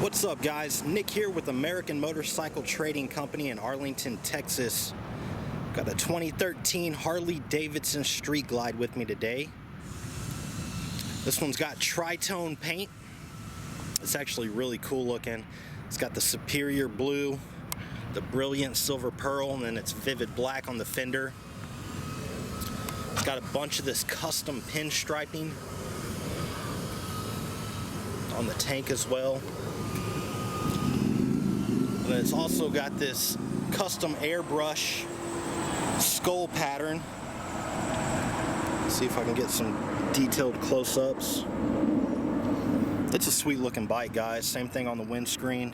What's up, guys? Nick here with American Motorcycle Trading Company in Arlington, Texas. Got a 2013 Harley Davidson Street Glide with me today. This one's got tritone paint. It's actually really cool looking. It's got the superior blue, the brilliant silver pearl, and then it's vivid black on the fender. It's got a bunch of this custom pinstriping on the tank as well. And it's also got this custom airbrush skull pattern. Let's see if I can get some detailed close-ups. It's a sweet looking bike, guys. Same thing on the windscreen.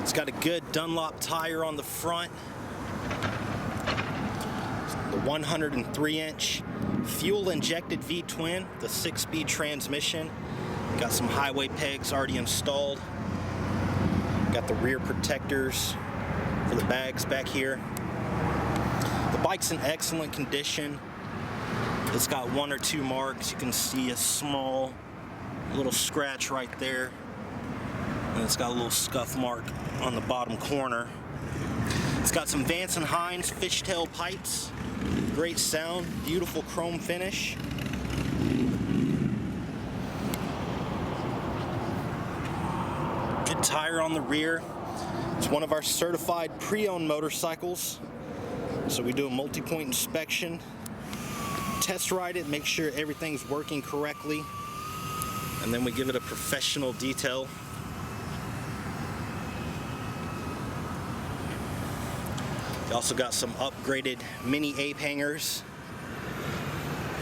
It's got a good Dunlop tire on the front. The 103-inch fuel-injected V-twin, the 6-speed transmission. Got some highway pegs already installed. Got the rear protectors for the bags back here. The bike's in excellent condition. It's got one or two marks. You can see a small little scratch right there. And it's got a little scuff mark on the bottom corner. It's got some Vance & Hines fishtail pipes. Great sound, beautiful chrome finish. Good tire on the rear. It's one of our certified pre-owned motorcycles. So we do a multi-point inspection, test ride it, make sure everything's working correctly, and then we give it a professional detail. We also got some upgraded mini ape hangers.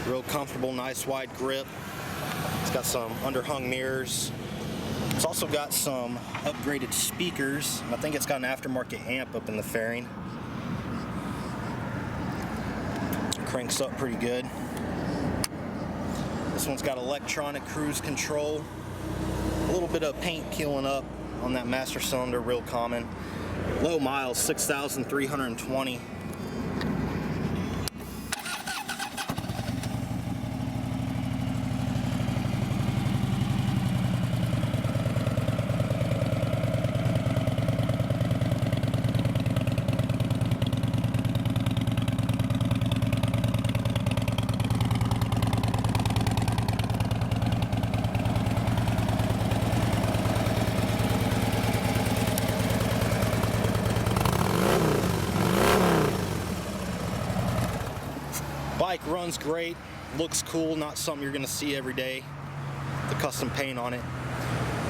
Real comfortable, nice wide grip. It's got some underhung mirrors. It's also got some upgraded speakers. I think it's got an aftermarket amp up in the fairing. Cranks up pretty good. This one's got electronic cruise control. A little bit of paint peeling up on that master cylinder, real common. Low miles, 6,320. Bike runs great, looks cool, not something you're going to see every day. The custom paint on it.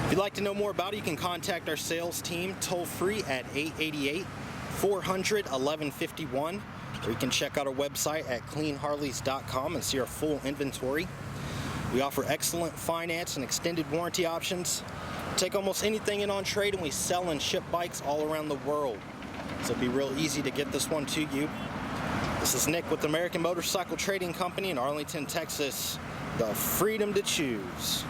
If you'd like to know more about it, you can contact our sales team toll free at 888-400-1151, or you can check out our website at cleanharleys.com and see our full inventory. We offer excellent finance and extended warranty options. Take almost anything in on trade, and we sell and ship bikes all around the world. So it'll be real easy to get this one to you. This is Nick with American Motorcycle Trading Company in Arlington, Texas. The freedom to choose.